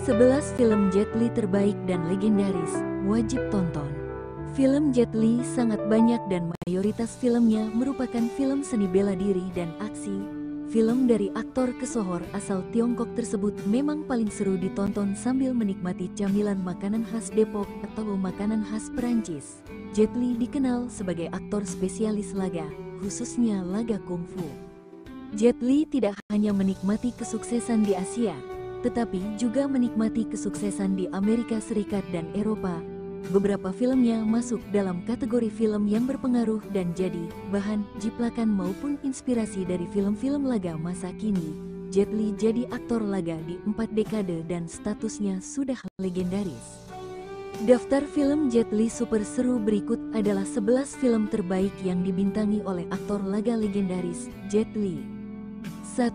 11 film Jet Li terbaik dan legendaris, wajib tonton. Film Jet Li sangat banyak dan mayoritas filmnya merupakan film seni bela diri dan aksi. Film dari aktor kesohor asal Tiongkok tersebut memang paling seru ditonton sambil menikmati camilan makanan khas Depok atau makanan khas Perancis. Jet Li dikenal sebagai aktor spesialis laga, khususnya laga kungfu. Jet Li tidak hanya menikmati kesuksesan di Asia, tetapi juga menikmati kesuksesan di Amerika Serikat dan Eropa. Beberapa filmnya masuk dalam kategori film yang berpengaruh dan jadi bahan jiplakan maupun inspirasi dari film-film laga masa kini. Jet Li jadi aktor laga di 4 dekade dan statusnya sudah legendaris. Daftar film Jet Li super seru berikut adalah 11 film terbaik yang dibintangi oleh aktor laga legendaris Jet Li. 1.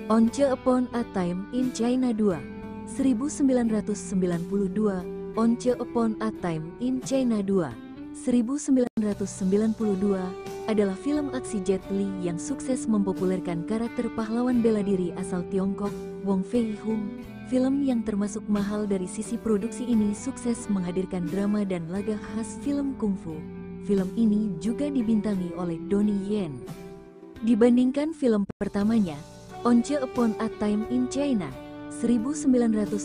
Once Upon a Time in China 2, 1992. Once Upon a Time in China 2, 1992 adalah film aksi Jet Li yang sukses mempopulerkan karakter pahlawan bela diri asal Tiongkok, Wong Fei Hung. Film yang termasuk mahal dari sisi produksi ini sukses menghadirkan drama dan laga khas film kungfu. Film ini juga dibintangi oleh Donnie Yen. Dibandingkan film pertamanya, Once Upon a Time in China, 1991,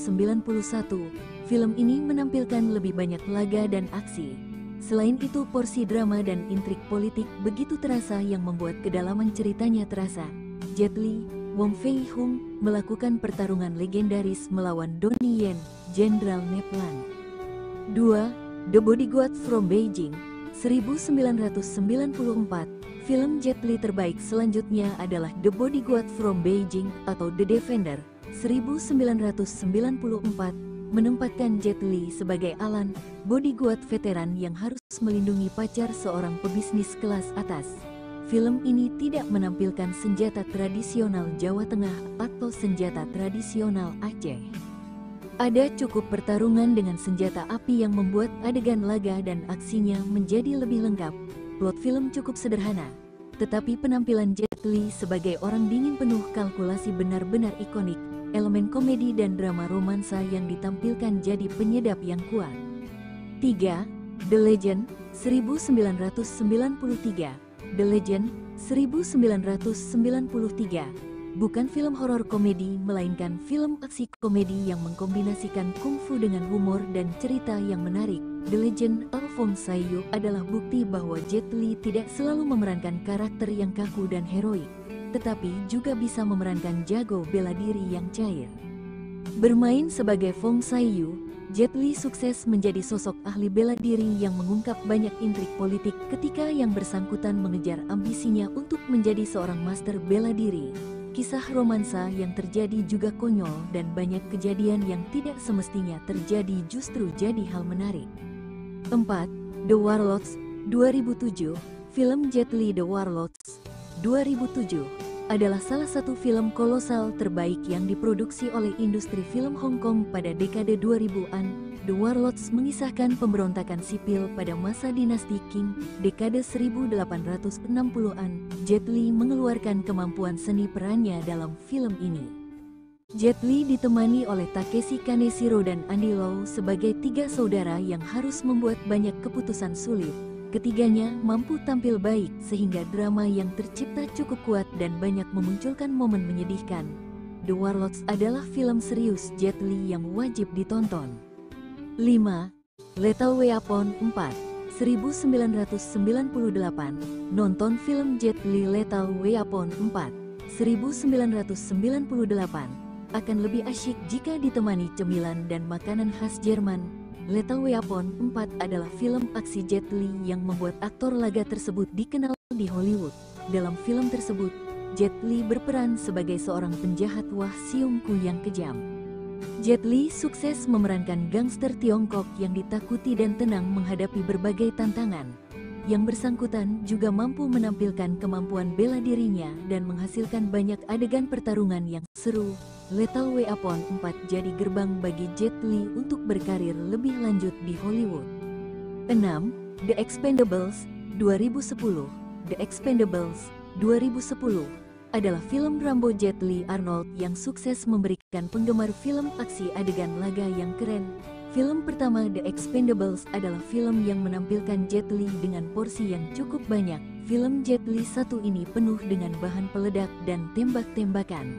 film ini menampilkan lebih banyak laga dan aksi. Selain itu, porsi drama dan intrik politik begitu terasa yang membuat kedalaman ceritanya terasa. Jet Li, Wong Fei Hung melakukan pertarungan legendaris melawan Donnie Yen, Jenderal Neplan. 2. The Bodyguard from Beijing, 1994. Film Jet Li terbaik selanjutnya adalah The Bodyguard from Beijing atau The Defender, 1994, menempatkan Jet Li sebagai Alan, bodyguard veteran yang harus melindungi pacar seorang pebisnis kelas atas. Film ini tidak menampilkan senjata tradisional Jawa Tengah atau senjata tradisional Aceh. Ada cukup pertarungan dengan senjata api yang membuat adegan laga dan aksinya menjadi lebih lengkap. Plot film cukup sederhana, tetapi penampilan Jet Li sebagai orang dingin penuh kalkulasi benar-benar ikonik. Elemen komedi dan drama romansa yang ditampilkan jadi penyedap yang kuat. 3. The Legend, 1993. The Legend, 1993. Bukan film horor komedi, melainkan film aksi komedi yang mengkombinasikan kungfu dengan humor dan cerita yang menarik. The Legend of Fong Sai-yu adalah bukti bahwa Jet Li tidak selalu memerankan karakter yang kaku dan heroik, tetapi juga bisa memerankan jago bela diri yang cair. Bermain sebagai Fong Sai-yu, Jet Li sukses menjadi sosok ahli bela diri yang mengungkap banyak intrik politik ketika yang bersangkutan mengejar ambisinya untuk menjadi seorang master bela diri. Kisah romansa yang terjadi juga konyol dan banyak kejadian yang tidak semestinya terjadi justru jadi hal menarik. 4. The Warlords, 2007. Film Jet Li The Warlords, 2007 adalah salah satu film kolosal terbaik yang diproduksi oleh industri film Hong Kong pada dekade 2000-an. The Warlords mengisahkan pemberontakan sipil pada masa dinasti Qing, dekade 1860-an. Jet Li mengeluarkan kemampuan seni perannya dalam film ini. Jet Li ditemani oleh Takeshi Kaneshiro dan Andy Lau sebagai 3 saudara yang harus membuat banyak keputusan sulit. Ketiganya mampu tampil baik sehingga drama yang tercipta cukup kuat dan banyak memunculkan momen menyedihkan. The Warlords adalah film serius Jet Li yang wajib ditonton. 5. Lethal Weapon 4, 1998. Nonton film Jet Li Lethal Weapon 4, 1998 akan lebih asyik jika ditemani cemilan dan makanan khas Jerman. Lethal Weapon 4 adalah film aksi Jet Li yang membuat aktor laga tersebut dikenal di Hollywood. Dalam film tersebut, Jet Li berperan sebagai seorang penjahat Wah Siung Ku yang kejam. Jet Li sukses memerankan gangster Tiongkok yang ditakuti dan tenang menghadapi berbagai tantangan. Yang bersangkutan juga mampu menampilkan kemampuan bela dirinya dan menghasilkan banyak adegan pertarungan yang seru. Lethal Weapon 4 jadi gerbang bagi Jet Li untuk berkarir lebih lanjut di Hollywood. 6. The Expendables, 2010. The Expendables, 2010 adalah film Rambo Jet Li Arnold yang sukses memberikan penggemar film aksi adegan laga yang keren. Film pertama The Expendables adalah film yang menampilkan Jet Li dengan porsi yang cukup banyak. Film Jet Li 1 ini penuh dengan bahan peledak dan tembak-tembakan.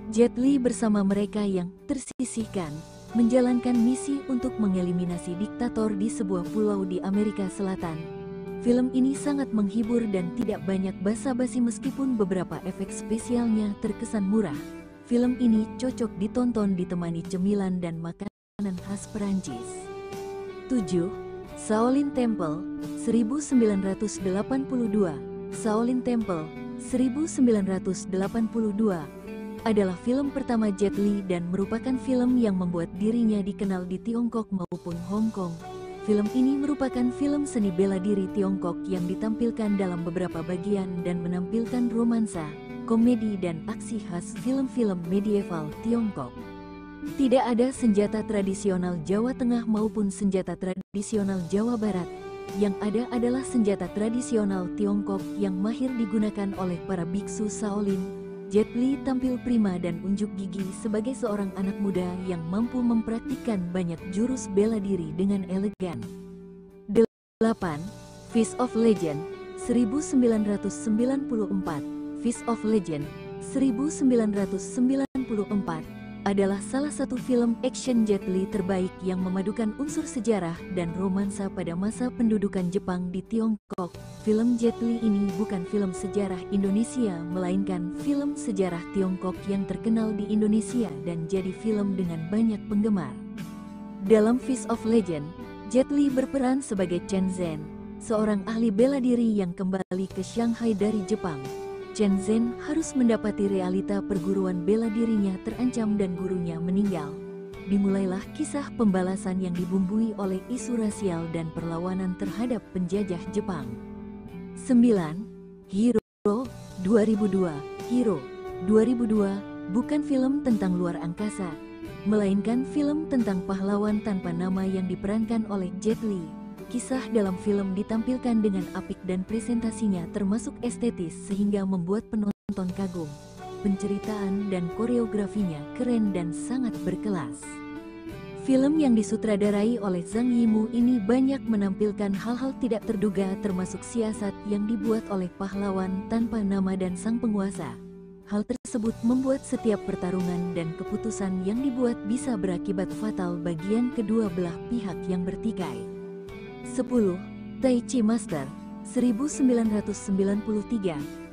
Jet Li bersama mereka yang tersisihkan menjalankan misi untuk mengeliminasi diktator di sebuah pulau di Amerika Selatan. Film ini sangat menghibur dan tidak banyak basa-basi meskipun beberapa efek spesialnya terkesan murah. Film ini cocok ditonton ditemani cemilan dan makanan khas Perancis. 7. Shaolin Temple 1982. Shaolin Temple 1982 adalah film pertama Jet Li dan merupakan film yang membuat dirinya dikenal di Tiongkok maupun Hong Kong. Film ini merupakan film seni bela diri Tiongkok yang ditampilkan dalam beberapa bagian dan menampilkan romansa, komedi dan aksi khas film-film medieval Tiongkok. Tidak ada senjata tradisional Jawa Tengah maupun senjata tradisional Jawa Barat. Yang ada adalah senjata tradisional Tiongkok yang mahir digunakan oleh para biksu Shaolin. Jet Li tampil prima dan unjuk gigi sebagai seorang anak muda yang mampu mempraktikkan banyak jurus bela diri dengan elegan. 8. Fist of Legend 1994. Fist of Legend 1994 adalah salah satu film action Jet Li terbaik yang memadukan unsur sejarah dan romansa pada masa pendudukan Jepang di Tiongkok. Film Jet Li ini bukan film sejarah Indonesia, melainkan film sejarah Tiongkok yang terkenal di Indonesia dan jadi film dengan banyak penggemar. Dalam Fist of Legend, Jet Li berperan sebagai Chen Zhen, seorang ahli bela diri yang kembali ke Shanghai dari Jepang. Chen Zhen harus mendapati realita perguruan bela dirinya terancam dan gurunya meninggal. Dimulailah kisah pembalasan yang dibumbui oleh isu rasial dan perlawanan terhadap penjajah Jepang. 9. Hero 2002. Hero 2002 bukan film tentang luar angkasa, melainkan film tentang pahlawan tanpa nama yang diperankan oleh Jet Li. Kisah dalam film ditampilkan dengan apik dan presentasinya termasuk estetis sehingga membuat penonton kagum. Penceritaan dan koreografinya keren dan sangat berkelas. Film yang disutradarai oleh Zhang Yimou ini banyak menampilkan hal-hal tidak terduga termasuk siasat yang dibuat oleh pahlawan tanpa nama dan sang penguasa. Hal tersebut membuat setiap pertarungan dan keputusan yang dibuat bisa berakibat fatal bagian kedua belah pihak yang bertikai. 10. Tai Chi Master 1993.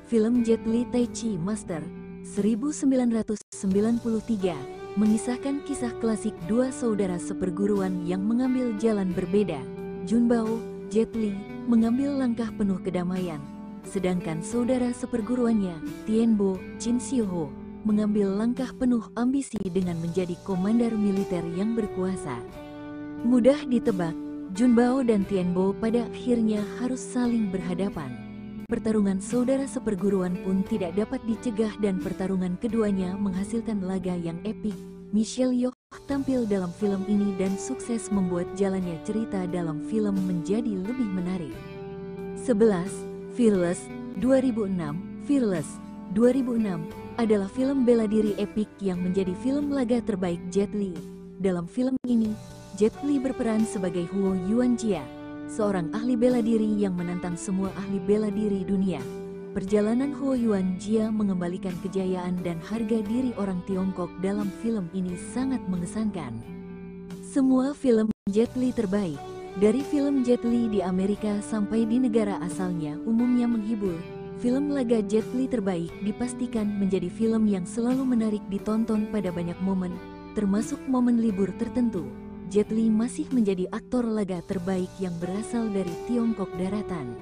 Film Jet Li Tai Chi Master 1993 mengisahkan kisah klasik dua saudara seperguruan yang mengambil jalan berbeda. Jun Bao, Jet Li, mengambil langkah penuh kedamaian, sedangkan saudara seperguruannya, Tien Bo, Chin Siu Ho, mengambil langkah penuh ambisi dengan menjadi komander militer yang berkuasa. Mudah ditebak, Jun Bao dan Tien Bo pada akhirnya harus saling berhadapan. Pertarungan saudara seperguruan pun tidak dapat dicegah dan pertarungan keduanya menghasilkan laga yang epik. Michelle Yeoh tampil dalam film ini dan sukses membuat jalannya cerita dalam film menjadi lebih menarik. 11. Fearless 2006. Fearless 2006 adalah film bela diri epik yang menjadi film laga terbaik Jet Li. Dalam film ini, Jet Li berperan sebagai Huo Yuanjia, seorang ahli bela diri yang menantang semua ahli bela diri dunia. Perjalanan Huo Yuanjia mengembalikan kejayaan dan harga diri orang Tiongkok dalam film ini sangat mengesankan. Semua film Jet Li terbaik, dari film Jet Li di Amerika sampai di negara asalnya, umumnya menghibur. Film laga Jet Li terbaik dipastikan menjadi film yang selalu menarik ditonton pada banyak momen, termasuk momen libur tertentu. Jet Li masih menjadi aktor laga terbaik yang berasal dari Tiongkok daratan.